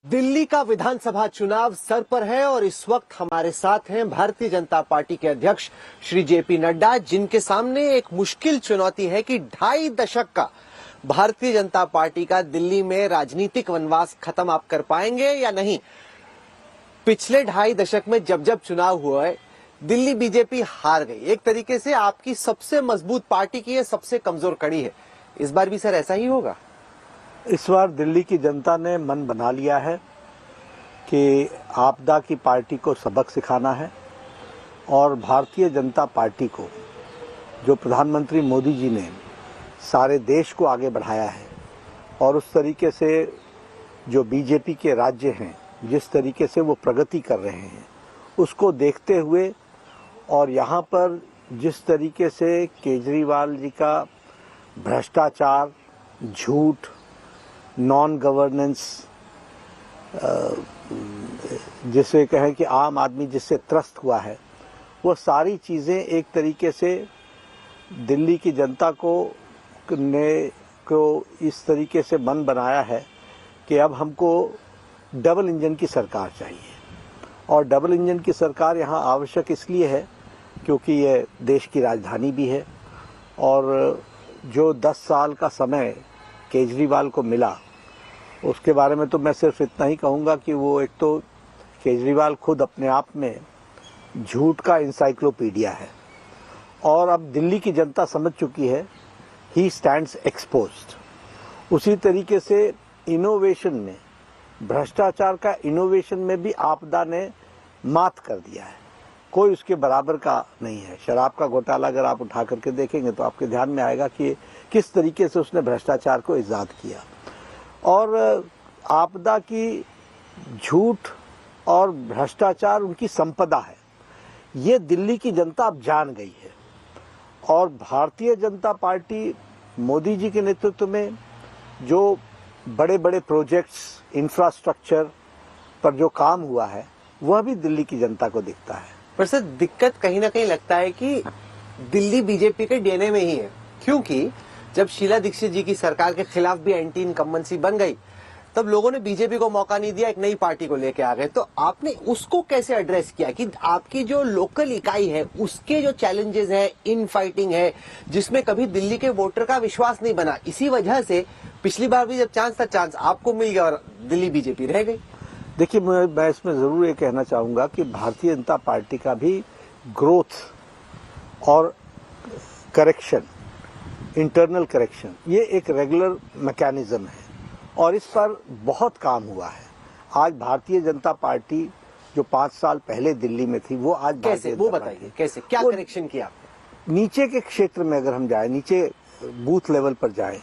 दिल्ली का विधानसभा चुनाव सर पर है और इस वक्त हमारे साथ हैं भारतीय जनता पार्टी के अध्यक्ष श्री जेपी नड्डा, जिनके सामने एक मुश्किल चुनौती है कि 2.5 दशक का भारतीय जनता पार्टी का दिल्ली में राजनीतिक वनवास खत्म आप कर पाएंगे या नहीं। पिछले 2.5 दशक में जब जब चुनाव हुआ है, दिल्ली बीजेपी हार गई। एक तरीके से आपकी सबसे मजबूत पार्टी की ये सबसे कमजोर कड़ी है। इस बार भी सर ऐसा ही होगा? इस बार दिल्ली की जनता ने मन बना लिया है कि आपदा की पार्टी को सबक सिखाना है और भारतीय जनता पार्टी को, जो प्रधानमंत्री मोदी जी ने सारे देश को आगे बढ़ाया है और उस तरीके से जो बीजेपी के राज्य हैं, जिस तरीके से वो प्रगति कर रहे हैं, उसको देखते हुए और यहाँ पर जिस तरीके से केजरीवाल जी का भ्रष्टाचार, झूठ, नॉन गवर्नेंस, जिसे कहें कि आम आदमी जिससे त्रस्त हुआ है, वो सारी चीज़ें एक तरीके से दिल्ली की जनता को इस तरीके से मन बनाया है कि अब हमको डबल इंजन की सरकार चाहिए। और डबल इंजन की सरकार यहाँ आवश्यक इसलिए है क्योंकि ये देश की राजधानी भी है और जो 10 साल का समय केजरीवाल को मिला, उसके बारे में तो मैं सिर्फ इतना ही कहूँगा कि वो एक तो केजरीवाल खुद अपने आप में झूठ का इंसाइक्लोपीडिया है और अब दिल्ली की जनता समझ चुकी है, ही स्टैंड्स एक्सपोज्ड। उसी तरीके से इनोवेशन में, भ्रष्टाचार का इनोवेशन में भी आपदा ने मात कर दिया है। कोई उसके बराबर का नहीं है। शराब का घोटाला अगर आप उठा करके देखेंगे तो आपके ध्यान में आएगा कि किस तरीके से उसने भ्रष्टाचार को इजाद किया। और आपदा की झूठ और भ्रष्टाचार उनकी संपदा है, ये दिल्ली की जनता अब जान गई है। और भारतीय जनता पार्टी मोदी जी के नेतृत्व में जो बड़े बड़े प्रोजेक्ट्स, इंफ्रास्ट्रक्चर पर जो काम हुआ है, वह भी दिल्ली की जनता को दिखता है। पर सर, दिक्कत कहीं ना कहीं लगता है कि दिल्ली बीजेपी के डीएनए में ही है, क्योंकि जब शीला दीक्षित जी की सरकार के खिलाफ भी एंटी इनकम्बेंसी बन गई, तब लोगों ने बीजेपी को मौका नहीं दिया, एक नई पार्टी को लेके आ गए। तो आपने उसको कैसे एड्रेस किया कि आपकी जो लोकल इकाई है, उसके जो चैलेंजेस है, इन फाइटिंग है, जिसमें कभी दिल्ली के वोटर का विश्वास नहीं बना, इसी वजह से पिछली बार भी जब चांस था, चांस आपको मिल गया और दिल्ली बीजेपी रह गई। देखिए, मैं इसमें जरूर ये कहना चाहूंगा कि भारतीय जनता पार्टी का भी ग्रोथ और करेक्शन, इंटरनल करेक्शन, ये एक रेगुलर मैकेनिज्म है और इस पर बहुत काम हुआ है। आज भारतीय जनता पार्टी जो 5 साल पहले दिल्ली में थी, वो आज कैसे, वो बताइए कैसे, क्या करेक्शन किया? नीचे के क्षेत्र में अगर हम जाए, नीचे बूथ लेवल पर जाए,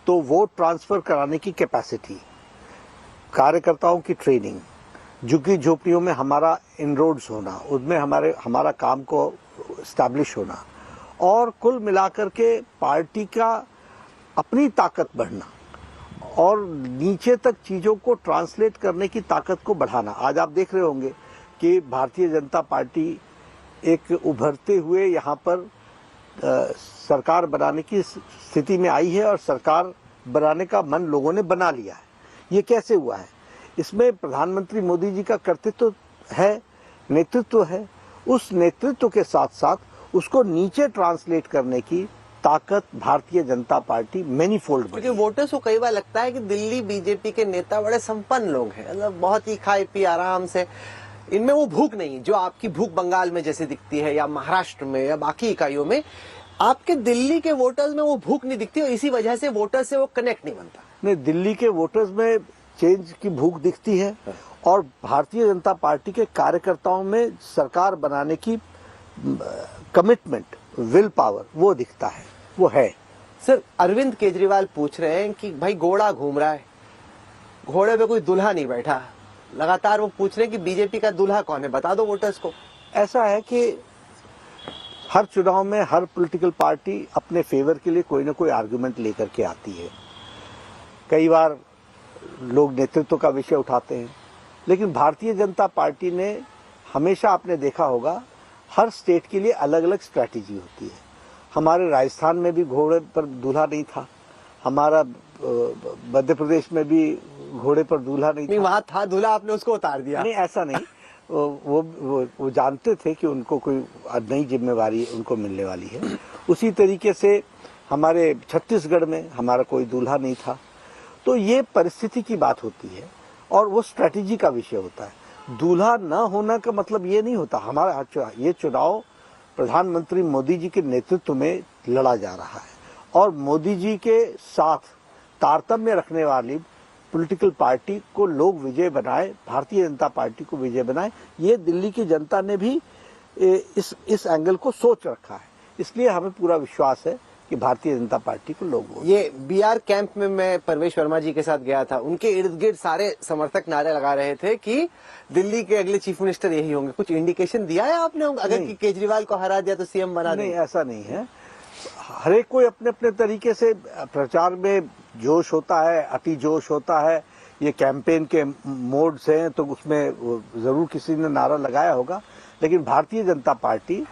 तो वोट ट्रांसफर कराने की कैपेसिटी, कार्यकर्ताओं की ट्रेनिंग, झुग्गी झोपड़ियों में हमारा इनरोड्स होना, उसमें हमारा काम को स्टैब्लिश होना और कुल मिलाकर के पार्टी का अपनी ताकत बढ़ना और नीचे तक चीज़ों को ट्रांसलेट करने की ताकत को बढ़ाना। आज आप देख रहे होंगे कि भारतीय जनता पार्टी एक उभरते हुए यहाँ पर सरकार बनाने की स्थिति में आई है और सरकार बनाने का मन लोगों ने बना लिया है। ये कैसे हुआ है? इसमें प्रधानमंत्री मोदी जी का कर्तृत्व है, नेतृत्व है। उस नेतृत्व के साथ साथ उसको नीचे ट्रांसलेट करने की ताकत भारतीय जनता पार्टी मैनीफोल्ड बढ़ी। क्योंकि वोटर्स को कई बार लगता है कि दिल्ली बीजेपी के नेता बड़े संपन्न लोग हैं, मतलब बहुत ही खाए पी आराम से, इनमें वो भूख नहीं जो आपकी भूख बंगाल में जैसे दिखती है या महाराष्ट्र में या बाकी इकाइयों में। आपके दिल्ली के वोटर्स में वो भूख नहीं दिखती और इसी वजह से वोटर्स से वो कनेक्ट नहीं बनता। नहीं, दिल्ली के वोटर्स में चेंज की भूख दिखती है और भारतीय जनता पार्टी के कार्यकर्ताओं में सरकार बनाने की कमिटमेंट, विल पावर, वो दिखता है, वो है। सर, अरविंद केजरीवाल पूछ रहे हैं कि भाई घोड़ा घूम रहा है, घोड़े पे कोई दूल्हा नहीं बैठा। लगातार वो पूछ रहे हैं कि बीजेपी का दूल्हा कौन है, बता दो वोटर्स को। ऐसा है कि हर चुनाव में हर पॉलिटिकल पार्टी अपने फेवर के लिए कोई ना कोई आर्गुमेंट लेकर के आती है। कई बार लोग नेतृत्व का विषय उठाते हैं, लेकिन भारतीय जनता पार्टी ने हमेशा, आपने देखा होगा, हर स्टेट के लिए अलग अलग स्ट्रैटेजी होती है। हमारे राजस्थान में भी घोड़े पर दूल्हा नहीं था, हमारा मध्य प्रदेश में भी घोड़े पर दूल्हा नहीं नहीं, था। वहां था दूल्हा, आपने उसको उतार दिया। नहीं, ऐसा नहीं। वो जानते थे कि उनको कोई नई जिम्मेवारी उनको मिलने वाली है। उसी तरीके से हमारे छत्तीसगढ़ में हमारा कोई दूल्हा नहीं था। तो ये परिस्थिति की बात होती है और वो स्ट्रेटेजी का विषय होता है। दूल्हा न होना का मतलब ये नहीं होता। हमारा ये चुनाव प्रधानमंत्री मोदी जी के नेतृत्व में लड़ा जा रहा है और मोदी जी के साथ तारतम्य रखने वाली पॉलिटिकल पार्टी को लोग विजय बनाए, भारतीय जनता पार्टी को विजय बनाए, ये दिल्ली की जनता ने भी इस एंगल को सोच रखा है। इसलिए हमें पूरा विश्वास है कि भारतीय जनता पार्टी को लोग वोट। ये बीआर कैंप में मैं परवेश वर्मा जी के साथ गया था, उनके इर्द गिर्द सारे समर्थक नारे लगा रहे थे कि दिल्ली के अगले चीफ मिनिस्टर यही होंगे। कुछ इंडिकेशन दिया है आपने अगर कि केजरीवाल को हरा दिया तो सीएम बना देंगे? नहीं, ऐसा नहीं है। हर एक कोई अपने अपने तरीके से प्रचार में जोश होता है, अति जोश होता है। ये कैंपेन के मोड्स हैं तो उसमें जरूर किसी ने नारा लगाया होगा, लेकिन भारतीय जनता पार्टी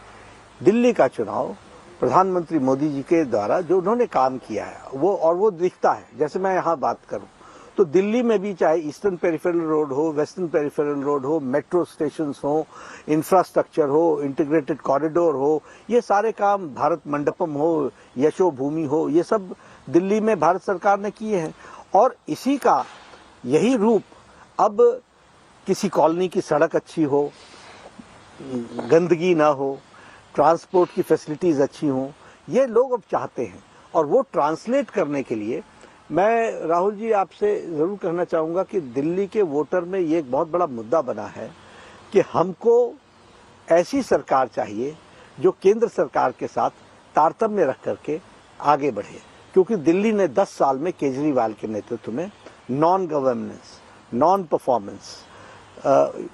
दिल्ली का चुनाव प्रधानमंत्री मोदी जी के द्वारा जो उन्होंने काम किया है वो दिखता है। जैसे मैं यहाँ बात करूं तो दिल्ली में भी चाहे ईस्टर्न पेरिफेरल रोड हो, वेस्टर्न पेरिफेरल रोड हो, मेट्रो स्टेशंस हो, इंफ्रास्ट्रक्चर हो, इंटीग्रेटेड कॉरिडोर हो, ये सारे काम, भारत मंडपम हो, यशो भूमि हो, ये सब दिल्ली में भारत सरकार ने किए हैं। और इसी का यही रूप अब किसी कॉलोनी की सड़क अच्छी हो, गंदगी ना हो, ट्रांसपोर्ट की फैसिलिटीज अच्छी हों, ये लोग अब चाहते हैं। और वो ट्रांसलेट करने के लिए मैं राहुल जी आपसे जरूर कहना चाहूंगा कि दिल्ली के वोटर में ये एक बहुत बड़ा मुद्दा बना है कि हमको ऐसी सरकार चाहिए जो केंद्र सरकार के साथ तारतम्य रख करके आगे बढ़े। क्योंकि दिल्ली ने 10 साल में केजरीवाल के नेतृत्व में नॉन गवर्नेंस, नॉन परफॉर्मेंस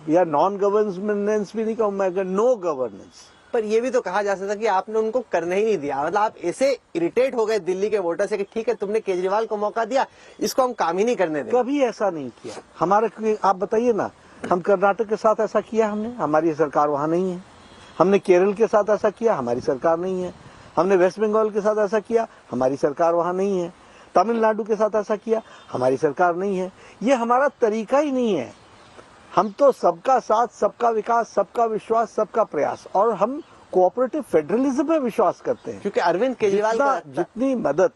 या नॉन गवर्नेंस भी नहीं कहूँगा, नो गवर्नेंस। पर ये भी तो कहा जा सकता कि आपने उनको करने ही नहीं दिया। मतलब आप ऐसे इरिटेट हो गए दिल्ली के वोटर से कि ठीक है तुमने केजरीवाल को मौका दिया, इसको हम काम ही नहीं करने देंगे। कभी ऐसा नहीं किया हमारे। आप बताइए ना, हम कर्नाटक के साथ ऐसा किया हमने, हमारी सरकार वहां नहीं है। हमने केरल के साथ ऐसा किया, हमारी सरकार नहीं है। हमने वेस्ट बंगाल के साथ ऐसा किया, हमारी सरकार वहां नहीं है। तमिलनाडु के साथ ऐसा किया, हमारी सरकार नहीं है। ये हमारा तरीका ही नहीं है। हम तो सबका साथ, सबका विकास, सबका विश्वास, सबका प्रयास, और हम कोऑपरेटिव फेडरलिज्म में विश्वास करते हैं। क्योंकि अरविंद केजरीवाल का जितनी मदद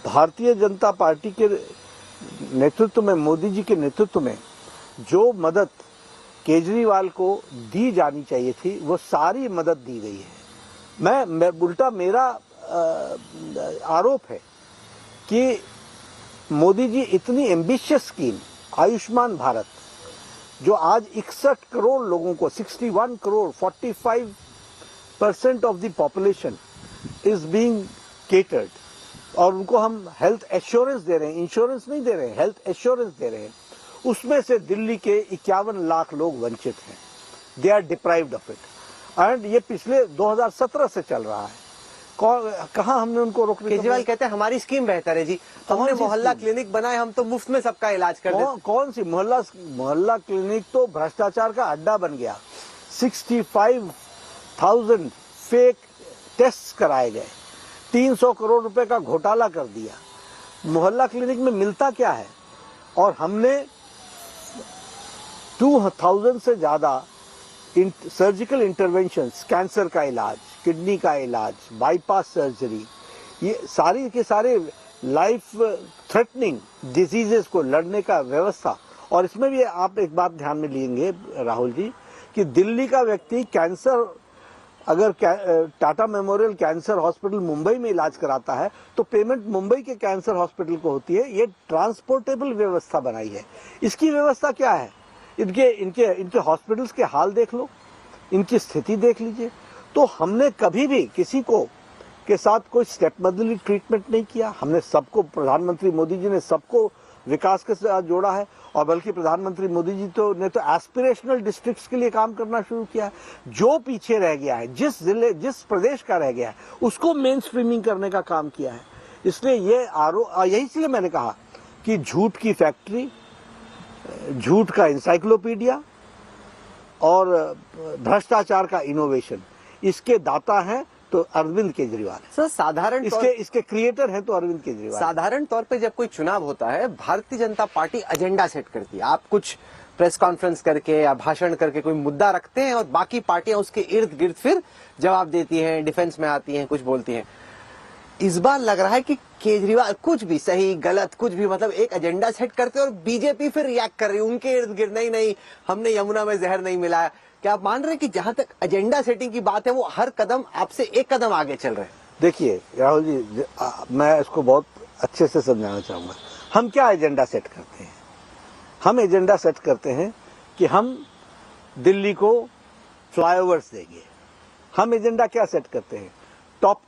भारतीय जनता पार्टी के नेतृत्व में, मोदी जी के नेतृत्व में जो मदद केजरीवाल को दी जानी चाहिए थी, वो सारी मदद दी गई है। मैं उल्टा मेरा आरोप है कि मोदी जी इतनी एम्बिशियस स्कीम आयुष्मान भारत, जो आज 61 करोड़ लोगों को, 61 crore 45% of the population is being catered, और उनको हम हेल्थ एश्योरेंस दे रहे हैं, इंश्योरेंस नहीं दे रहे हैं, हेल्थ एश्योरेंस दे रहे हैं। उसमें से दिल्ली के 51 लाख लोग वंचित हैं। They are deprived of it. And ये पिछले 2017 से चल रहा है। कहाँ हमने उनको रोकने? केजरीवाल कहते हैं हमारी स्कीम बेहतर है जी, हमने मोहल्ला क्लिनिक बनाए, हम तो मुफ्त में सबका इलाज कर देते। कौन सी मोहल्ला क्लिनिक तो भ्रष्टाचार का अड्डा बन गया। 65,000 फेक टेस्ट कराए गए, 300 करोड़ रुपए का घोटाला कर दिया। मोहल्ला क्लिनिक में मिलता क्या है? और हमने 2000 से ज्यादा सर्जिकल इंटरवेंशंस, कैंसर का इलाज, किडनी का इलाज, बाईपास सर्जरी, ये सारी के सारे लाइफ थ्रेटनिंग डिजीजेस को लड़ने का व्यवस्था। और इसमें भी आप एक बात ध्यान में लेंगे राहुल जी कि दिल्ली का व्यक्ति कैंसर अगर Tata memorial cancer hospital Mumbai में इलाज कराता है तो पेमेंट मुंबई के कैंसर हॉस्पिटल को होती है। ये ट्रांसपोर्टेबल व्यवस्था बनाई है। इसकी व्यवस्था क्या है? इनके हॉस्पिटल्स के हाल देख लो, इनकी स्थिति देख लीजिए। तो हमने कभी भी किसी को के साथ कोई स्टेप बदली ट्रीटमेंट नहीं किया। हमने सबको, प्रधानमंत्री मोदी जी ने सबको विकास के साथ जोड़ा है। और बल्कि प्रधानमंत्री मोदी जी ने तो एस्पिरेशनल डिस्ट्रिक्ट्स के लिए काम करना शुरू किया है। जो पीछे रह गया है, जिस प्रदेश का रह गया है, उसको मेन स्ट्रीमिंग करने का काम किया है। इसलिए ये यही इसलिए मैंने कहा कि झूठ की फैक्ट्री, झूठ का इंसाइक्लोपीडिया और भ्रष्टाचार का इनोवेशन, इसके दाता हैं तो अरविंद केजरीवाल है। सर साधारण इसके क्रिएटर हैं तो अरविंद केजरीवाल। साधारण तौर पे जब कोई चुनाव होता है, Bharatiya Janata party agenda set करती है। आप कुछ प्रेस कॉन्फ्रेंस करके या भाषण करके कोई मुद्दा रखते हैं और बाकी पार्टियां उसके इर्द गिर्द फिर जवाब देती हैं, डिफेंस में आती हैं, कुछ बोलती हैं। इस बार लग रहा है कि केजरीवाल कुछ भी सही गलत कुछ भी मतलब एक एजेंडा सेट करते हैं और बीजेपी फिर रिएक्ट कर रही है उनके इर्द गिर्द। नहीं हमने यमुना में जहर नहीं मिलाया। क्या आप मान रहे हैं कि जहां तक एजेंडा सेटिंग की बात है वो हर कदम आपसे एक कदम आगे चल रहे हैं? देखिए राहुल जी, मैं इसको बहुत अच्छे से समझाना चाहूंगा। हम क्या एजेंडा सेट करते हैं? हम एजेंडा सेट करते हैं कि हम दिल्ली को फ्लाईओवर्स देंगे। हम एजेंडा क्या सेट करते हैं? टॉप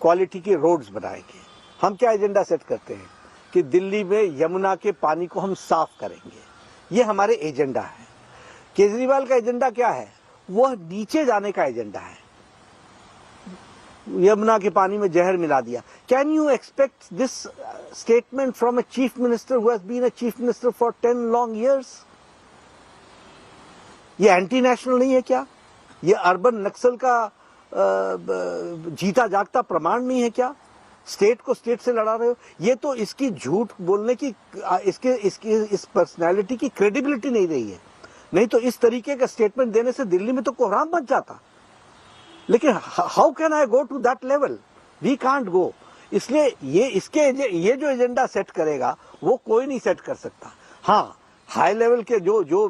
क्वालिटी के रोड्स बनाएंगे। हम क्या एजेंडा सेट करते हैं? कि दिल्ली में यमुना के पानी को हम साफ करेंगे। ये हमारे एजेंडा है। केजरीवाल का एजेंडा क्या है? वह नीचे जाने का एजेंडा है। यमुना के पानी में जहर मिला दिया। Can you expect this statement from a chief minister who has been a chief minister for 10 long years? ये एंटी नेशनल नहीं है क्या? ये अर्बन नक्सल का जीता जागता प्रमाण नहीं है क्या? स्टेट को स्टेट से लड़ा रहे हो। ये तो इसकी झूठ बोलने की इस पर्सनैलिटी की क्रेडिबिलिटी नहीं रही है। नहीं तो इस तरीके का स्टेटमेंट देने से दिल्ली में तो कोहराम मच जाता। लेकिन how can I go to that level? We can't go. इसलिए ये जो एजेंडा सेट करेगा वो कोई नहीं सेट कर सकता। हाँ, हाई लेवल के जो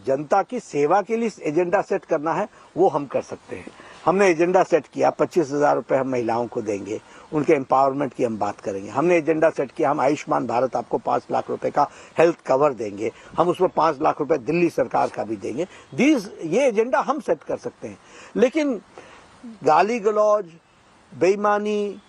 जनता की सेवा के लिए एजेंडा सेट करना है वो हम कर सकते हैं। हमने एजेंडा सेट किया 25,000 रुपए हम महिलाओं को देंगे, उनके एम्पावरमेंट की हम बात करेंगे। हमने एजेंडा सेट किया हम आयुष्मान भारत आपको 5 लाख रुपए का हेल्थ कवर देंगे, हम उसमें 5 लाख रुपए दिल्ली सरकार का भी देंगे। ये एजेंडा हम सेट कर सकते हैं। लेकिन गाली गलौज, बेईमानी,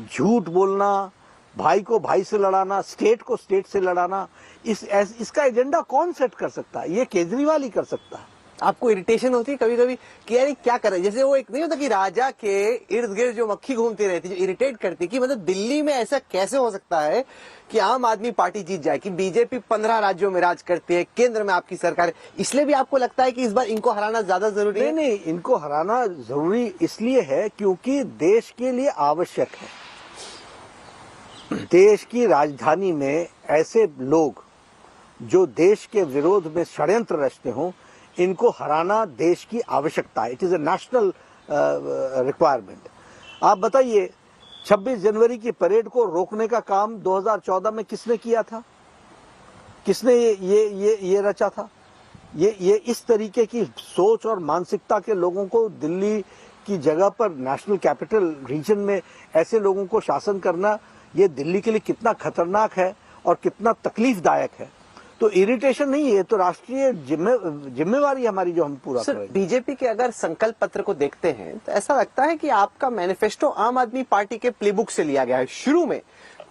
झूठ बोलना, भाई को भाई से लड़ाना, स्टेट को स्टेट से लड़ाना, इसका एजेंडा कौन सेट कर सकता है? ये केजरीवाल ही कर सकता है। आपको इरिटेशन होती है कभी कभी कि यार क्या कर रहे हैं? जैसे वो एक नहीं होता कि राजा के इर्द गिर्द जो मक्खी घूमती रहती है, जो इरिटेट करती है कि मतलब दिल्ली में ऐसा कैसे हो सकता है कि आम आदमी पार्टी जीत जाए, कि बीजेपी 15 राज्यों में राज करती है, केंद्र में आपकी सरकार है। इसलिए भी आपको लगता है कि इस बार इनको हराना ज्यादा जरूरी है? नहीं, इनको हराना जरूरी इसलिए है क्योंकि देश के लिए आवश्यक है। देश की राजधानी में ऐसे लोग जो देश के विरोध में षड्यंत्र रचते हों, इनको हराना देश की आवश्यकता है। It is a national requirement. आप बताइए 26 जनवरी की परेड को रोकने का काम 2014 में किसने किया था? किसने ये रचा था? ये इस तरीके की सोच और मानसिकता के लोगों को दिल्ली की जगह पर नेशनल कैपिटल रीजन में ऐसे लोगों को शासन करना, ये दिल्ली के लिए कितना खतरनाक है और कितना तकलीफदायक है। तो इरिटेशन नहीं है, ये तो राष्ट्रीय जिम्मेवारी हमारी जो हम पूरा करेंगे। बीजेपी के अगर संकल्प पत्र को देखते हैं तो ऐसा लगता है कि आपका मैनिफेस्टो आम आदमी पार्टी के प्लेबुक से लिया गया है। शुरू में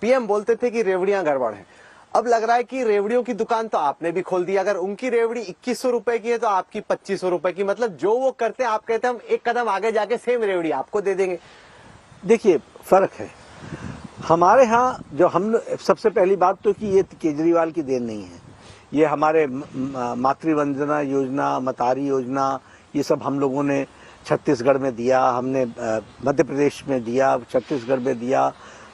पीएम बोलते थे कि रेवड़ियां गड़बड़ है। अब लग रहा है कि रेवड़ियों की दुकान तो आपने भी खोल दी। अगर उनकी रेवड़ी 2100 रुपए की है तो आपकी 2500 रुपए की। मतलब जो वो करते हैं आप कहते हैं हम एक कदम आगे जाके सेम रेवड़ी आपको दे देंगे। देखिए फर्क है हमारे यहाँ। जो हम सबसे पहली बात तो कि ये केजरीवाल की देन नहीं है, ये हमारे मातृवंदना योजना, मतारी योजना, ये सब हम लोगों ने छत्तीसगढ़ में दिया, हमने मध्य प्रदेश में दिया, छत्तीसगढ़ में दिया,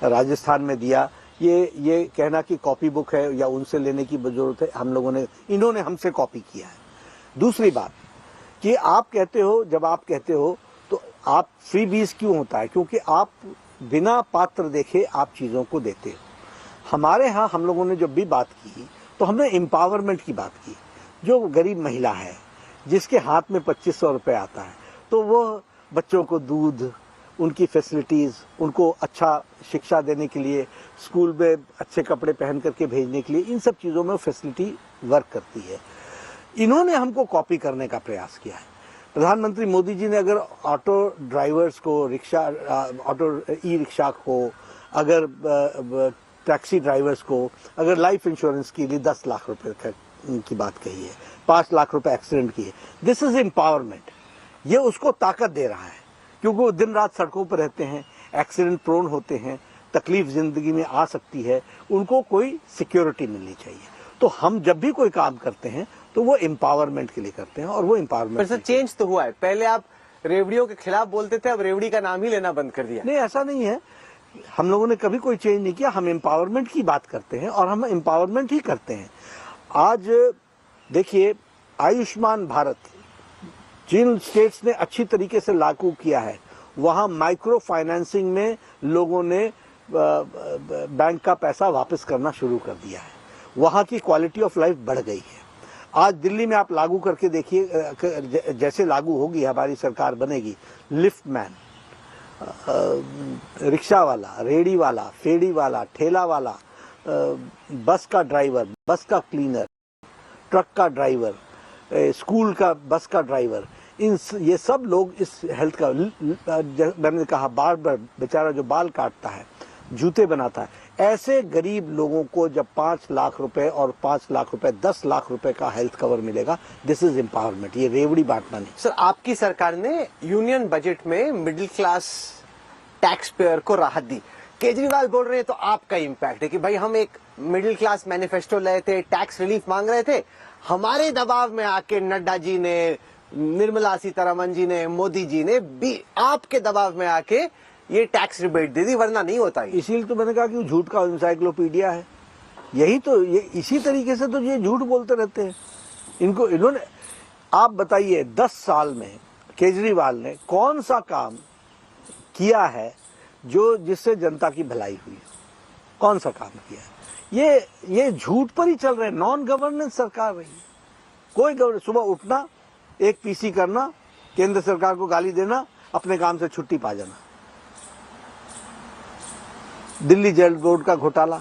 राजस्थान में दिया। ये कहना कि कॉपी बुक है या उनसे लेने की जरूरत है, हम लोगों ने, इन्होंने हमसे कॉपी किया है। दूसरी बात कि आप कहते हो, जब आप कहते हो तो आप फ्री बीज क्यों होता है? क्योंकि आप बिना पात्र देखे आप चीजों को देते हो। हमारे यहाँ हम लोगों ने जब भी बात की तो हमने एम्पावरमेंट की बात की। जो गरीब महिला है जिसके हाथ में 2500 रुपये आता है, तो वो बच्चों को दूध, उनकी फैसिलिटीज़, उनको अच्छा शिक्षा देने के लिए, स्कूल में अच्छे कपड़े पहन करके भेजने के लिए, इन सब चीज़ों में फैसिलिटी वर्क करती है। इन्होंने हमको कॉपी करने का प्रयास किया है। प्रधानमंत्री मोदी जी ने अगर ऑटो ड्राइवर्स को, ऑटो ई रिक्शा को, अगर टैक्सी ड्राइवर्स को अगर लाइफ इंश्योरेंस के लिए 10 लाख रुपए की बात कही है, 5 लाख रुपए एक्सीडेंट की है, दिस इज एम्पावरमेंट। ये उसको ताकत दे रहा है क्योंकि वो दिन रात सड़कों पर रहते हैं, एक्सीडेंट प्रोन होते हैं, तकलीफ जिंदगी में आ सकती है, उनको कोई सिक्योरिटी मिलनी चाहिए। तो हम जब भी कोई काम करते हैं तो वो एम्पावरमेंट के लिए करते हैं और वो एम्पावरमेंट। चेंज तो हुआ है। पहले आप रेवड़ियों के खिलाफ बोलते थे, अब रेवड़ी का नाम ही लेना बंद कर दिया। नहीं, ऐसा नहीं है। हम लोगों ने कभी कोई चेंज नहीं किया। हम एम्पावरमेंट की बात करते हैं और हम एम्पावरमेंट ही करते हैं। आज देखिए, आयुष्मान भारत जिन स्टेट्स ने अच्छी तरीके से लागू किया है, वहां माइक्रो फाइनेंसिंग में लोगों ने बैंक का पैसा वापस करना शुरू कर दिया है। वहां की क्वालिटी ऑफ लाइफ बढ़ गई है। आज दिल्ली में आप लागू करके देखिए, जैसे लागू होगी, हमारी सरकार बनेगी, लिफ्ट मैन, रिक्शा वाला, रेडी वाला, फेडी वाला, ठेला वाला, बस का ड्राइवर, बस का क्लीनर, ट्रक का ड्राइवर, स्कूल का बस का ड्राइवर, ये सब लोग इस हेल्थ का, मैंने कहा बार्बर बेचारा जो बाल काटता है, जूते बनाता है, ऐसे गरीब लोगों को जब 5 लाख रुपए और 5 लाख रुपए 10 लाख रुपए का हेल्थ कवर मिलेगा, दिस इज एम्पावरमेंट। ये रेवड़ी बांटना नहीं। सर, आपकी सरकार ने यूनियन बजट में मिडिल क्लास टैक्स पेयर को राहत दी। केजरीवाल बोल रहे हैं तो आपका इम्पैक्ट है कि भाई हम एक मिडिल क्लास मैनिफेस्टो लाए थे, टैक्स रिलीफ मांग रहे थे, हमारे दबाव में आके नड्डा जी ने, निर्मला सीतारमन जी ने, मोदी जी ने भी आपके दबाव में आके ये टैक्स रिबेट दे दी, वरना नहीं होता। इसीलिए तो मैंने कहा कि झूठ का एनसाइक्लोपीडिया है। यही तो, ये इसी तरीके से तो ये झूठ बोलते रहते हैं। इन्होंने, आप बताइए 10 साल में केजरीवाल ने कौन सा काम किया है जो जिससे जनता की भलाई हुई? कौन सा काम किया है? ये झूठ पर ही चल रहे हैं। नॉन गवर्नेंस सरकार रही है। कोई सुबह उठना, एक पीसी करना, केंद्र सरकार को गाली देना, अपने काम से छुट्टी पा जाना। दिल्ली जल बोर्ड का घोटाला,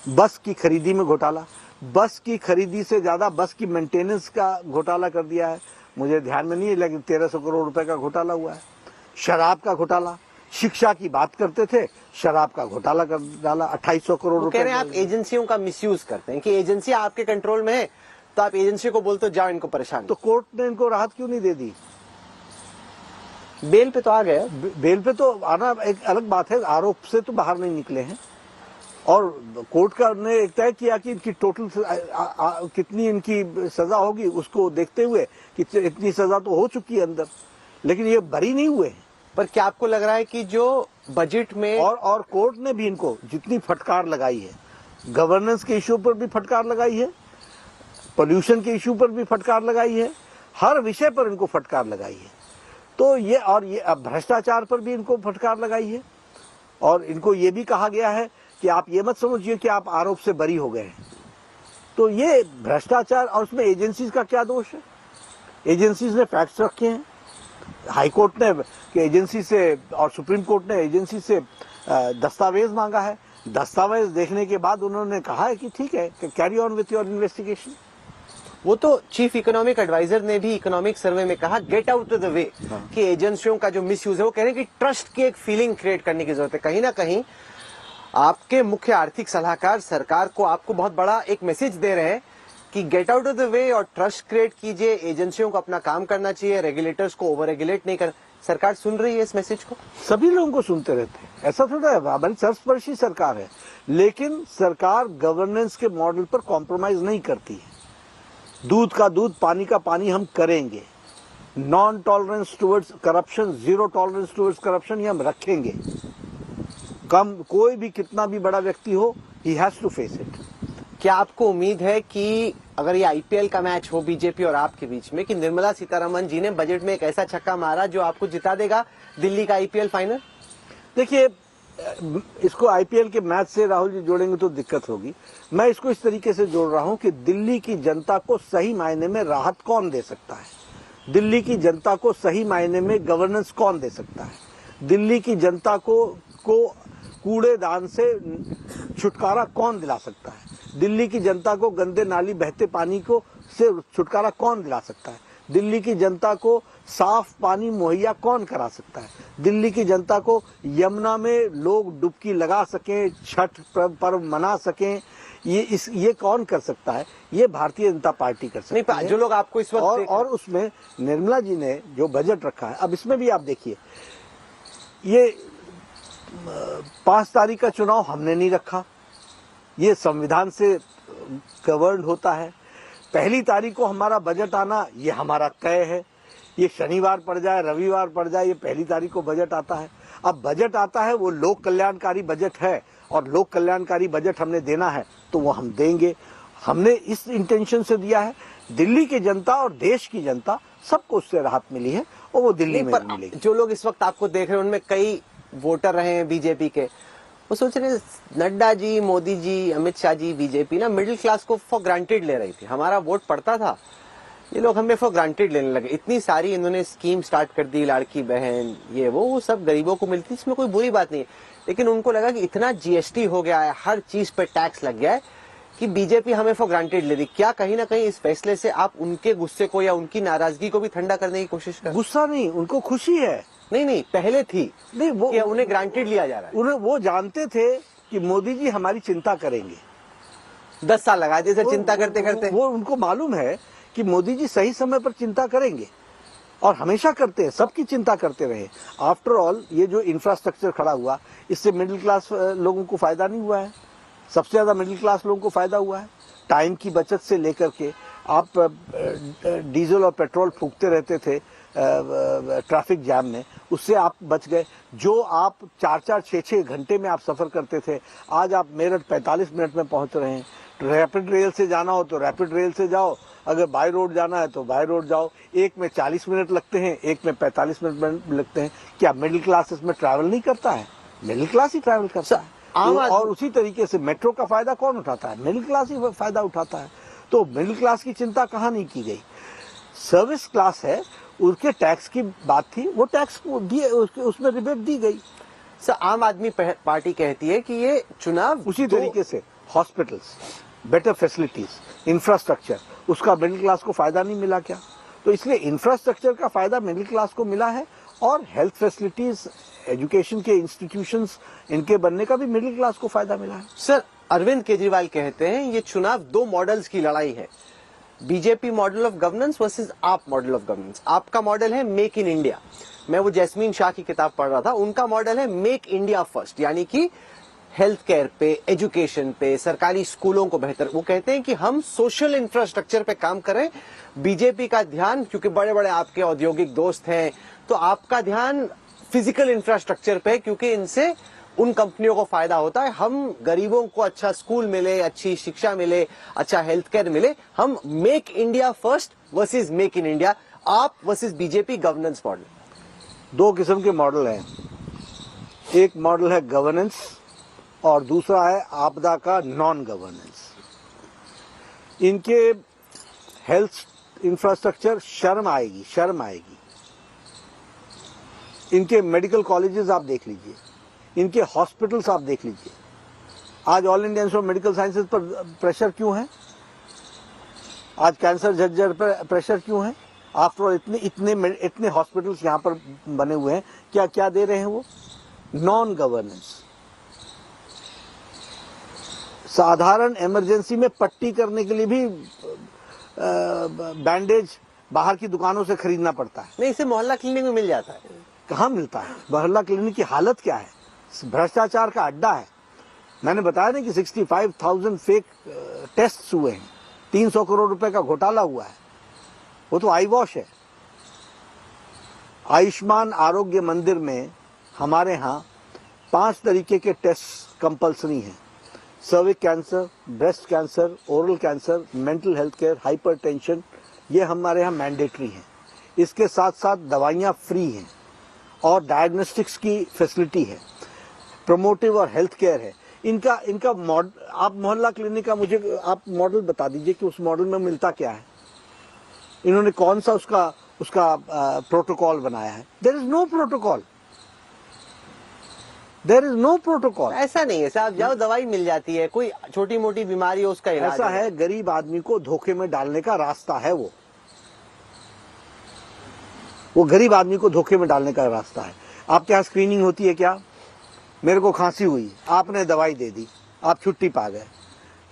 बस की खरीदी में घोटाला, बस की खरीदी से ज्यादा बस की मेंटेनेंस का घोटाला कर दिया है। मुझे ध्यान में नहीं है, लेकिन 1300 करोड़ रुपए का घोटाला हुआ है। शराब का घोटाला, शिक्षा की बात करते थे, शराब का घोटाला कर डाला, 2800 करोड़ रुपए। कह रहे हैं आप एजेंसियों का मिसयूज करते हैं कि एजेंसी आपके कंट्रोल में है, तो आप एजेंसी को बोलते हो जाओ इनको परेशान। तो कोर्ट ने इनको राहत क्यों नहीं दे दी? बेल पे तो आ गए। बेल पे तो आना एक अलग बात है, आरोप से तो बाहर नहीं निकले हैं। और कोर्ट का ने एक तय किया कि इनकी टोटल कितनी इनकी सजा होगी, उसको देखते हुए कि इतनी सजा तो हो चुकी है अंदर, लेकिन ये बरी नहीं हुए। पर क्या आपको लग रहा है कि जो बजट में और कोर्ट ने भी इनको जितनी फटकार लगाई है, गवर्नेंस के इश्यू पर भी फटकार लगाई है, पोल्यूशन के इश्यू पर भी फटकार लगाई है, हर विषय पर इनको फटकार लगाई है। तो ये भ्रष्टाचार पर भी इनको फटकार लगाई है। और इनको ये भी कहा गया है कि आप ये मत समझिए कि आप आरोप से बरी हो गए हैं। तो ये भ्रष्टाचार, और उसमें एजेंसीज का क्या दोष है? एजेंसीज ने फैक्ट्स रखे हैं। हाई कोर्ट ने कि एजेंसी से, और सुप्रीम कोर्ट ने एजेंसी से दस्तावेज मांगा है। दस्तावेज देखने के बाद उन्होंने कहा है कि ठीक है, carry on with your investigation. वो तो चीफ इकोनॉमिक एडवाइजर ने भी इकोनॉमिक सर्वे में कहा, get out of the way, कि एजेंसियों का जो मिसयूज है, वो कह रहे हैं कि ट्रस्ट की एक फीलिंग क्रिएट करने की जरूरत है। कहीं ना कहीं आपके मुख्य आर्थिक सलाहकार सरकार को, आपको बहुत बड़ा एक मैसेज दे रहे हैं कि get out of the way और ट्रस्ट क्रिएट कीजिए, एजेंसियों को अपना काम करना चाहिए, रेगुलेटर्स को ओवर रेगुलेट नहीं कर। सरकार सुन रही है इस मैसेज को? सभी लोगों को सुनते रहते हैं, ऐसा थोड़ा है। हमारी सर्वस्पर्शी सरकार है, लेकिन सरकार गवर्नेंस के मॉडल पर कॉम्प्रोमाइज नहीं करती है। दूध का दूध, पानी का पानी हम करेंगे। Non tolerance towards corruption, zero tolerance towards corruption, ये हम रखेंगे। कोई भी कितना भी बड़ा व्यक्ति हो, he has to face it. क्या आपको उम्मीद है कि अगर ये आईपीएल का मैच हो बीजेपी और आपके बीच में, कि निर्मला सीतारमन जी ने बजट में एक ऐसा छक्का मारा जो आपको जिता देगा दिल्ली का आईपीएल फाइनल? देखिए, इसको आईपीएल के मैच से राहुल जी जोड़ेंगे तो दिक्कत होगी। मैं इसको इस तरीके से जोड़ रहा हूं कि दिल्ली की जनता को सही मायने में राहत कौन दे सकता है, दिल्ली की जनता को सही मायने में गवर्नेंस कौन दे सकता है, दिल्ली की जनता को कूड़ेदान से छुटकारा कौन दिला सकता है, दिल्ली की जनता को गंदे नाली बहते पानी को से छुटकारा कौन दिला सकता है, दिल्ली की जनता को साफ पानी मुहैया कौन करा सकता है, दिल्ली की जनता को यमुना में लोग डुबकी लगा सकें, छठ पर्व मना सकें, ये कौन कर सकता है? ये भारतीय जनता पार्टी कर सकती है। जो लोग आपको इस वक्त और उसमें निर्मला जी ने जो बजट रखा है, अब इसमें भी आप देखिए, ये 5 तारीख का चुनाव हमने नहीं रखा, ये संविधान से गवर्न होता है। 1 तारीख को हमारा बजट आना, ये हमारा तय है। ये शनिवार पड़ जाए, रविवार पड़ जाए, ये 1 तारीख को बजट आता है। अब बजट आता है, वो लोक कल्याणकारी बजट है और लोक कल्याणकारी बजट हमने देना है तो वो हम देंगे। हमने इस इंटेंशन से दिया है। दिल्ली की जनता और देश की जनता सबको उससे राहत मिली है और वो दिल्ली में भी मिलेगी। जो लोग इस वक्त आपको देख रहे हैं उनमें कई वोटर रहे हैं बीजेपी के, वो सोच रहे हैं नड्डा जी, मोदी जी, अमित शाह जी, बीजेपी ना मिडिल क्लास को फॉर ग्रांटेड ले रही थी। हमारा वोट पड़ता था, ये लोग हमें फॉर ग्रांटेड लेने लगे। इतनी सारी इन्होंने स्कीम स्टार्ट कर दी, लाड़की बहन, ये वो सब गरीबों को मिलती, इसमें कोई बुरी बात नहीं है। लेकिन उनको लगा कि इतना जीएसटी हो गया है, हर चीज पे टैक्स लग गया है कि बीजेपी हमें फॉर ग्रांटेड ले रही। क्या कहीं ना कहीं इस फैसले से आप उनके गुस्से को या उनकी नाराजगी को भी ठंडा करने की कोशिश कर? गुस्सा नहीं, उनको खुशी है। नहीं, पहले थी नहीं, वो कि उन्हें ग्रांटेड लिया जा रहा है। उन्हें वो जानते थे कि मोदी जी हमारी चिंता करेंगे। 10 साल लगा दिए सर चिंता करते करते। वो उनको मालूम है कि मोदी जी सही समय पर चिंता करेंगे और हमेशा करते हैं, सबकी चिंता करते रहे। आफ्टर ऑल ये जो इंफ्रास्ट्रक्चर खड़ा हुआ, इससे मिडिल क्लास लोगों को फायदा नहीं हुआ है, सबसे ज्यादा मिडिल क्लास लोगों को फायदा हुआ है। टाइम की बचत से लेकर के, आप डीजल और पेट्रोल फूकते रहते थे ट्रैफिक जैम में, उससे आप बच गए। जो आप 4-4, 6-6 घंटे में आप सफर करते थे, आज आप मेरठ 45 मिनट में पहुंच रहे हैं। रैपिड रेल से जाना हो तो रैपिड रेल से जाओ, अगर बाय रोड जाना है तो बाय रोड जाओ। एक में 40 मिनट लगते हैं, एक में 45 मिनट लगते हैं। क्या मिडिल क्लास इसमें ट्रैवल नहीं करता है? मिडिल क्लास ही ट्रैवल करता है। और उसी तरीके से मेट्रो का फायदा कौन उठाता है? मिडिल क्लास ही फायदा उठाता है। तो मिडिल क्लास की चिंता कहाँ नहीं की गई। सर्विस क्लास है, उसके टैक्स की बात थी, वो टैक्स दिए, उसमें रिबेट दी गई। सर आम आदमी पार्टी कहती है कि ये चुनाव उसी तरीके से हॉस्पिटल्स, बेटर फैसिलिटीज, इंफ्रास्ट्रक्चर, उसका मिडिल क्लास को फायदा नहीं मिला क्या? तो इसलिए इंफ्रास्ट्रक्चर का फायदा मिडिल क्लास को मिला है और हेल्थ फैसिलिटीज, एजुकेशन के इंस्टीट्यूशंस, इनके बनने का भी मिडिल क्लास को फायदा मिला है। सर अरविंद केजरीवाल कहते हैं ये चुनाव 2 मॉडल्स की लड़ाई है, BJP model of governance versus आप मॉडल ऑफ गवर्नेंस। आपका मॉडल है मेक इन इंडिया, मैं वो जैस्मीन शाह की किताब पढ़ रहा था, उनका मॉडल है मेक इंडिया फर्स्ट, यानी कि हेल्थ केयर पे, एजुकेशन पे, सरकारी स्कूलों को बेहतर। वो कहते हैं कि हम सोशल इंफ्रास्ट्रक्चर पे काम करें। बीजेपी का ध्यान, क्योंकि बड़े बड़े आपके औद्योगिक दोस्त हैं, तो आपका ध्यान फिजिकल इंफ्रास्ट्रक्चर पे, क्योंकि इनसे उन कंपनियों को फायदा होता है। हम गरीबों को अच्छा स्कूल मिले, अच्छी शिक्षा मिले, अच्छा हेल्थ केयर मिले। हम make India first versus make in India, आप वर्सेस बीजेपी गवर्नेंस मॉडल। 2 किस्म के मॉडल हैं, एक मॉडल है गवर्नेंस और दूसरा है आपदा का नॉन गवर्नेंस। इनके हेल्थ इंफ्रास्ट्रक्चर शर्म आएगी। इनके मेडिकल कॉलेजेस आप देख लीजिए, इनके हॉस्पिटल्स आप देख लीजिए। आज all India institute of medical sciences पर प्रेशर क्यों है? आज कैंसर झज्जर पर प्रेशर क्यों है? आफ्टर ऑल इतने हॉस्पिटल्स यहाँ पर बने हुए हैं, क्या दे रहे हैं वो? Non governance. साधारण इमरजेंसी में पट्टी करने के लिए भी बैंडेज बाहर की दुकानों से खरीदना पड़ता है। नहीं, इसे मोहल्ला क्लिनिक में मिल जाता है। कहाँ मिलता है? मोहल्ला क्लिनिक की हालत क्या है? भ्रष्टाचार का अड्डा है। मैंने बताया ना कि 65,000 फेक टेस्ट हुए हैं, 300 करोड़ रुपए का घोटाला हुआ है, वो तो आई वॉश है। आयुष्मान आरोग्य मंदिर में हमारे यहाँ 5 तरीके के टेस्ट कंपल्सरी हैं। सर्विक cancer, breast cancer, oral cancer, mental health care, hypertension, ये हमारे यहाँ मैंडेटरी हैं। इसके साथ साथ दवाइयाँ फ्री हैं और डायग्नोस्टिक्स की फैसिलिटी है, प्रोमोटिव और हेल्थ केयर है। इनका मॉडल, आप मोहल्ला क्लिनिक का मुझे आप मॉडल बता दीजिए कि उस मॉडल में मिलता क्या है? इन्होंने कौन सा उसका प्रोटोकॉल बनाया है? There is no protocol, there is no protocol. ऐसा नहीं है साहब, जाओ दवाई मिल जाती है, कोई छोटी मोटी बीमारी हो उसका इलाज ऐसा है, गरीब आदमी को धोखे में डालने का रास्ता है वो गरीब आदमी को धोखे में डालने का रास्ता है। आपके यहाँ स्क्रीनिंग होती है क्या? मेरे को खांसी हुई, आपने दवाई दे दी, आप छुट्टी पा गए।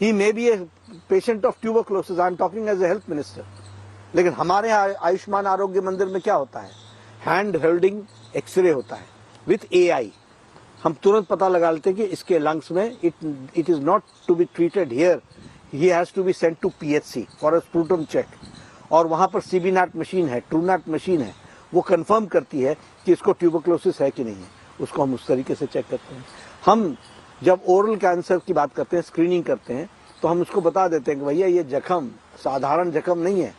He may be a patient of tuberculosis, I am talking as a health minister. लेकिन हमारे यहाँ आयुष्मान आरोग्य मंदिर में क्या होता है? हैंड होल्डिंग एक्सरे होता है विथ AI। हम तुरंत पता लगा लेते हैं कि इसके लंग्स में it is not to be treated here, he has to be sent to PHC for a sputum check. और वहां पर सीबी नैट मशीन है, ट्रू नैट मशीन है, वो कंफर्म करती है कि इसको ट्यूबरक्लोसिस है कि नहीं है, उसको हम उस तरीके से चेक करते हैं। हम जब ओरल कैंसर की बात करते हैं, स्क्रीनिंग करते हैं, तो हम उसको बता देते हैं कि भैया ये जख्म साधारण जख्म नहीं है,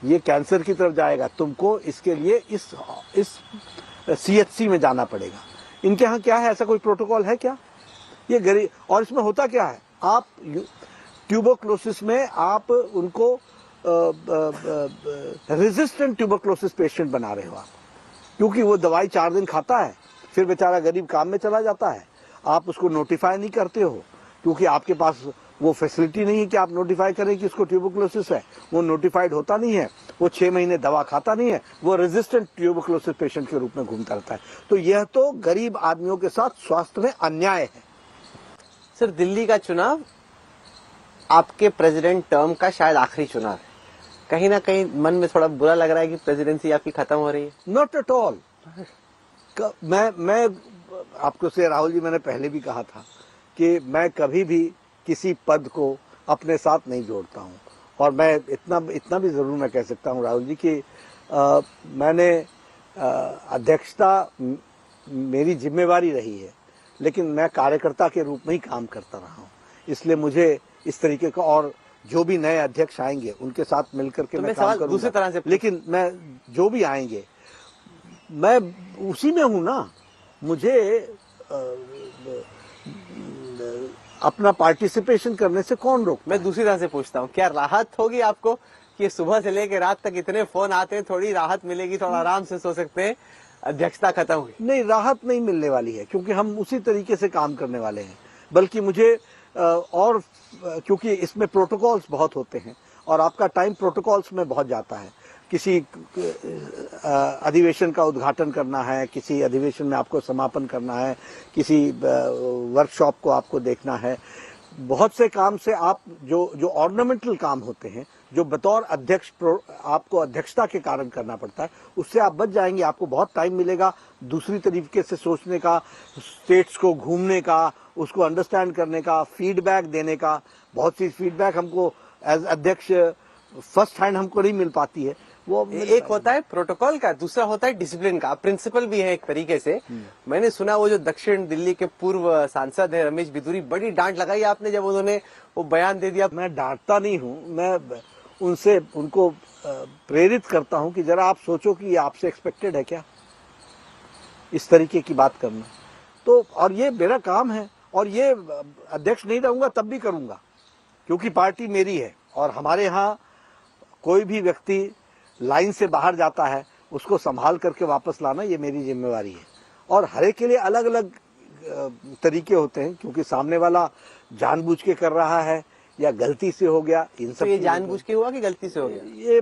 ये कैंसर की तरफ जाएगा, तुमको इसके लिए इस CHC में जाना पड़ेगा। इनके यहाँ क्या है, ऐसा कोई प्रोटोकॉल है क्या? ये गरीब, और इसमें होता क्या है, आप ट्यूबरक्लोसिस में आप उनको रेजिस्टेंट ट्यूबरक्लोसिस पेशेंट बना रहे हो आप, क्योंकि वो दवाई 4 दिन खाता है, फिर बेचारा गरीब काम में चला जाता है, आप उसको नोटिफाई नहीं करते हो, क्योंकि आपके पास वो फैसिलिटी नहीं है कि आप नोटिफाई करें कि उसको ट्यूबरक्लोसिस है। वो नोटिफाइड होता नहीं है, वो 6 महीने दवा खाता नहीं है, वो रेजिस्टेंट ट्यूबरक्लोसिस पेशेंट के रूप में घूमता रहता है। तो यह तो गरीब आदमियों के साथ स्वास्थ्य में अन्याय है। सर, दिल्ली का चुनाव आपके प्रेसिडेंट टर्म का शायद आखिरी चुनाव है, कहीं ना कहीं मन में थोड़ा बुरा लग रहा है कि प्रेसिडेंसी आपकी खत्म हो रही है? Not at all. मैं आपको से राहुल जी, मैंने पहले भी कहा था कि मैं कभी भी किसी पद को अपने साथ नहीं जोड़ता हूं, और मैं इतना भी जरूर मैं कह सकता हूं राहुल जी कि मैंने अध्यक्षता मेरी जिम्मेवारी रही है, लेकिन मैं कार्यकर्ता के रूप में ही काम करता रहा हूं, इसलिए मुझे इस तरीके का, और जो भी नए अध्यक्ष आएंगे उनके साथ मिलकर के मैं काम करूंगा। दूसरी तरह से लेकिन मैं जो भी आएंगे मैं उसी में हूं ना, मुझे अपना पार्टिसिपेशन करने से कौन रोकता? मैं दूसरी तरह से पूछता हूँ, क्या राहत होगी आपको कि सुबह से लेकर रात तक इतने फोन आते हैं, थोड़ी राहत मिलेगी, थोड़ा आराम से सो सकते हैं, अध्यक्षता खत्म हुई? नहीं, राहत नहीं मिलने वाली है, क्योंकि हम उसी तरीके से काम करने वाले हैं। बल्कि मुझे और क्योंकि इसमें प्रोटोकॉल्स बहुत होते हैं और आपका टाइम प्रोटोकॉल्स में बहुत जाता है। किसी अधिवेशन का उद्घाटन करना है, किसी अधिवेशन में आपको समापन करना है, किसी वर्कशॉप को आपको देखना है, बहुत से काम से आप जो ऑर्नामेंटल काम होते हैं, जो बतौर अध्यक्ष आपको अध्यक्षता के कारण करना पड़ता है, उससे आप बच जाएंगे। आपको बहुत टाइम मिलेगा दूसरी तरीके से सोचने का, स्टेट्स को घूमने का, उसको अंडरस्टैंड करने का, फीडबैक देने का। बहुत सी फीडबैक हमको एज अध्यक्ष फर्स्ट हैंड हमको नहीं मिल पाती है। वो एक होता है प्रोटोकॉल का, दूसरा होता है डिसिप्लिन का, प्रिंसिपल भी है एक तरीके से। मैंने सुना वो जो दक्षिण दिल्ली के पूर्व सांसद है रमेश बिधूरी, बड़ी डांट लगाई आपने जब उन्होंने वो बयान दे दिया। मैं डांटता नहीं हूँ, मैं उनको प्रेरित करता हूँ कि जरा आप सोचो कि ये आपसे एक्सपेक्टेड है क्या, इस तरीके की बात करना। तो और ये मेरा काम है, और ये अध्यक्ष नहीं रहूंगा तब भी करूंगा, क्योंकि पार्टी मेरी है। और हमारे यहाँ कोई भी व्यक्ति लाइन से बाहर जाता है, उसको संभाल करके वापस लाना ये मेरी जिम्मेवारी है। और हर एक के लिए अलग अलग तरीके होते हैं, क्योंकि सामने वाला जानबूझ के कर रहा है या गलती से हो गया। इन सब तो ये जानबूझ के हुआ कि गलती से हो गया? ये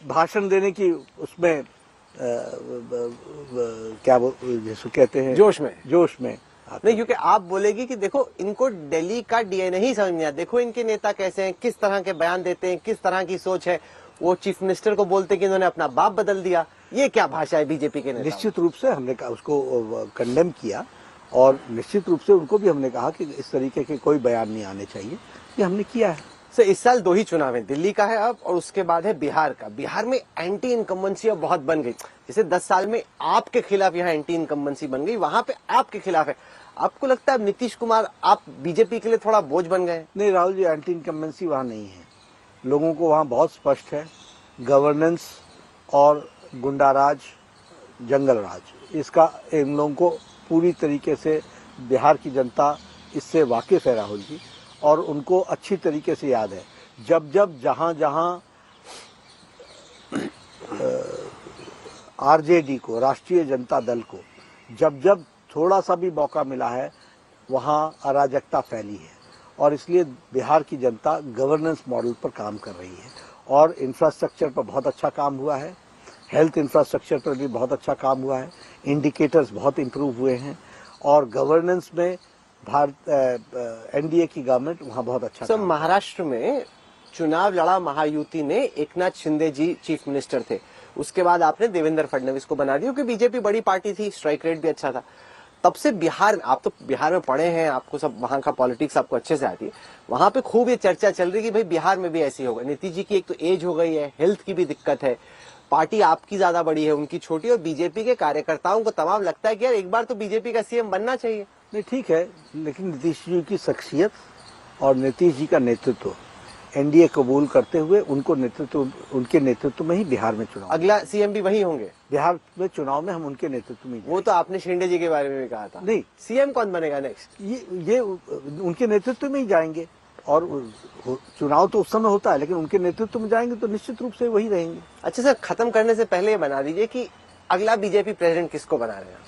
भाषण देने की उसमें क्या जिसको कहते हैं, जोश में नहीं, क्योंकि आप बोलेगी कि देखो इनको दिल्ली का डीएनए ही समझ नहीं आता, देखो इनके नेता कैसे हैं, किस तरह के बयान देते हैं, किस तरह की सोच है। वो चीफ मिनिस्टर को बोलते कि इन्होंने अपना बाप बदल दिया। ये क्या भाषा है बीजेपी के नेता? निश्चित रूप से हमने उसको कंडेम किया, और निश्चित रूप से उनको भी हमने कहा कि इस तरीके के कोई बयान नहीं आने चाहिए। ये हमने किया है। सर, इस साल 2 ही चुनाव है, दिल्ली का है अब, और उसके बाद है बिहार का। बिहार में एंटी इनकम्बेंसी अब बहुत बन गई। जैसे 10 साल में आपके खिलाफ यहाँ एंटी इनकम्बेंसी बन गई, वहां पे आपके खिलाफ है। आपको लगता है नीतीश कुमार आप बीजेपी के लिए थोड़ा बोझ बन गए? नहीं राहुल जी, एंटी इनकम्बेंसी वहां नहीं है। लोगों को वहां बहुत स्पष्ट है, गवर्नेंस और गुंडाराज, जंगल राज, इसका इन लोगों को पूरी तरीके से बिहार की जनता इससे वाकिफ है राहुल जी। और उनको अच्छी तरीके से याद है, जब जहां आरजेडी को, राष्ट्रीय जनता दल को जब थोड़ा सा भी मौका मिला है, वहां अराजकता फैली है। और इसलिए बिहार की जनता गवर्नेंस मॉडल पर काम कर रही है, और इंफ्रास्ट्रक्चर पर बहुत अच्छा काम हुआ है, हेल्थ इंफ्रास्ट्रक्चर पर भी बहुत अच्छा काम हुआ है, इंडिकेटर्स बहुत इंप्रूव हुए हैं, और गवर्नेंस में एनडीए की गवर्नमेंट वहां बहुत अच्छा। सर, महाराष्ट्र में चुनाव लड़ा महायुति ने, एकनाथ शिंदे जी चीफ मिनिस्टर थे, उसके बाद आपने देवेंद्र फडणवीस को बना दिया, क्योंकि बीजेपी बड़ी पार्टी थी, स्ट्राइक रेट भी अच्छा था। तब से बिहार, आप तो बिहार में पढ़े हैं, आपको सब वहां का पॉलिटिक्स आपको अच्छे से आती है, वहां पे खूब ये चर्चा चल रही है कि भाई बिहार में भी ऐसी होगा। नीतीश जी की एक तो एज हो गई है, हेल्थ की भी दिक्कत है, पार्टी आपकी ज्यादा बड़ी है, उनकी छोटी, और बीजेपी के कार्यकर्ताओं को तमाम लगता है कि यार एक बार तो बीजेपी का सीएम बनना चाहिए। नहीं, ठीक है, लेकिन नीतीश जी की शख्सियत और नीतीश जी का नेतृत्व एनडीए कबूल करते हुए उनके नेतृत्व में ही बिहार में चुनाव, अगला सीएम भी वही होंगे बिहार में चुनाव में हम उनके नेतृत्व में। वो तो आपने शिंदे जी के बारे में भी कहा था। नहीं, सीएम कौन बनेगा नेक्स्ट? ये उनके नेतृत्व में ही जाएंगे, और चुनाव तो उस समय होता है, लेकिन उनके नेतृत्व में जाएंगे तो निश्चित रूप से वही रहेंगे। अच्छा सर, खत्म करने से पहले ये बना दीजिए कि अगला बीजेपी प्रेसिडेंट किसको बना रहे हैं?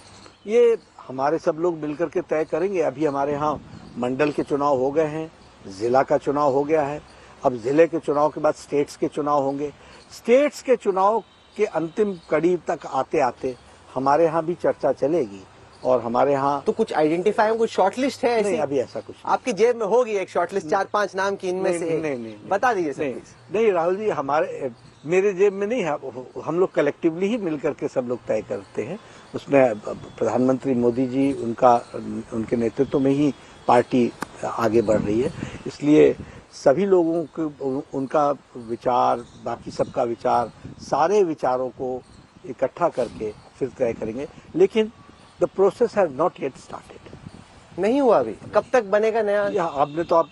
ये हमारे सब लोग मिलकर के तय करेंगे। अभी हमारे यहाँ मंडल के चुनाव हो गए हैं, जिला का चुनाव हो गया है, अब जिले के चुनाव के बाद स्टेट्स के चुनाव होंगे। स्टेट्स के चुनाव के अंतिम कड़ी तक आते आते हमारे यहाँ भी चर्चा चलेगी, और हमारे यहाँ तो कुछ आइडेंटिफाई, कुछ शॉर्टलिस्ट है ऐसी? नहीं, अभी ऐसा कुछ नहीं। आपकी जेब में होगी एक शॉर्टलिस्ट, 4-5 नाम की, इनमें से नहीं, बता दीजिए सर। नहीं राहुल जी, मेरे जेब में नहीं है, हम लोग कलेक्टिवली ही मिलकर के सब लोग तय करते हैं। उसमें प्रधानमंत्री मोदी जी, उनके नेतृत्व में ही पार्टी आगे बढ़ रही है, इसलिए सभी लोगों को उनका विचार, बाकी सबका विचार, सारे विचारों को इकट्ठा करके फिर तय करेंगे। लेकिन the process has not yet started. नहीं हुआ अभी, कब तक बनेगा नया? आपने तो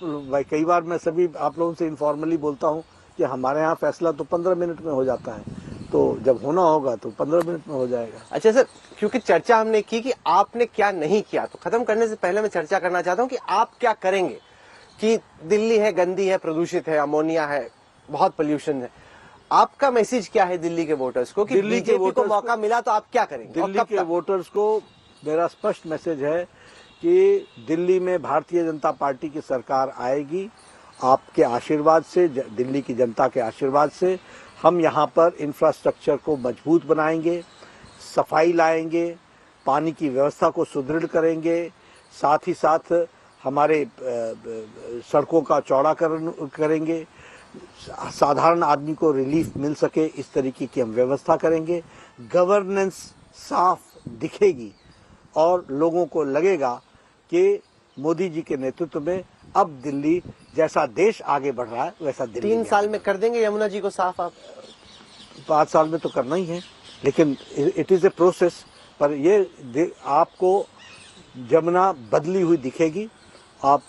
कई बार मैं सभी आप लोगों से इनफॉर्मली बोलता हूँ कि हमारे यहाँ फैसला तो 15 मिनट में हो जाता है, तो जब होना होगा तो 15 मिनट में हो जाएगा। अच्छा सर, क्योंकि चर्चा हमने की कि आपने क्या नहीं किया, तो खत्म करने से पहले मैं चर्चा करना चाहता हूँ कि आप क्या करेंगे। कि दिल्ली है, गंदी है, प्रदूषित है, अमोनिया है, बहुत पोल्यूशन है, आपका मैसेज क्या है दिल्ली के वोटर्स को कि दिल्ली के बीजेपी को मौका मिला तो आप क्या करेंगे? दिल्ली के वोटर्स को मेरा स्पष्ट मैसेज है कि दिल्ली में भारतीय जनता पार्टी की सरकार आएगी। आपके आशीर्वाद से, दिल्ली की जनता के आशीर्वाद से हम यहाँ पर इंफ्रास्ट्रक्चर को मजबूत बनाएंगे, सफाई लाएंगे, पानी की व्यवस्था को सुदृढ़ करेंगे, साथ ही साथ हमारे सड़कों का चौड़ाकरण करेंगे, साधारण आदमी को रिलीफ मिल सके इस तरीके की हम व्यवस्था करेंगे। गवर्नेंस साफ दिखेगी और लोगों को लगेगा कि मोदी जी के नेतृत्व में अब दिल्ली, जैसा देश आगे बढ़ रहा है वैसा दिल्ली 3 साल में कर देंगे यमुना जी को साफ? आप 5 साल में तो करना ही है, लेकिन इट इज ए प्रोसेस। पर ये आपको जमुना बदली हुई दिखेगी, आप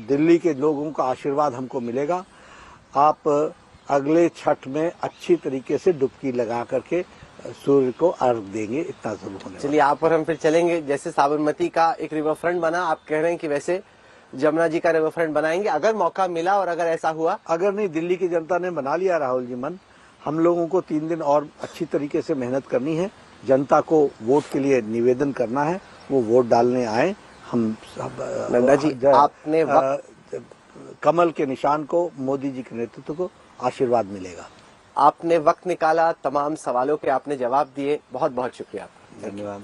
दिल्ली के लोगों का आशीर्वाद हमको मिलेगा। आप अगले छठ में अच्छी तरीके से डुबकी लगा करके सूर्य को अर्घ देंगे, इतना जरूर होने। चलिए, आप और हम फिर चलेंगे। जैसे साबरमती का एक रिवर फ्रंट बना, आप कह रहे हैं कि वैसे जमुना जी का रिवर फ्रंट बनाएंगे अगर मौका मिला, और अगर ऐसा हुआ? अगर नहीं, दिल्ली की जनता ने बना लिया राहुल जी मन, हम लोगों को 3 दिन और अच्छी तरीके से मेहनत करनी है, जनता को वोट के लिए निवेदन करना है, वो वोट डालने आए। हम नड्डा जी, आपने कमल के निशान को, मोदी जी के नेतृत्व को आशीर्वाद मिलेगा। आपने वक्त निकाला, तमाम सवालों के आपने जवाब दिए, बहुत बहुत शुक्रिया आपका। धन्यवाद।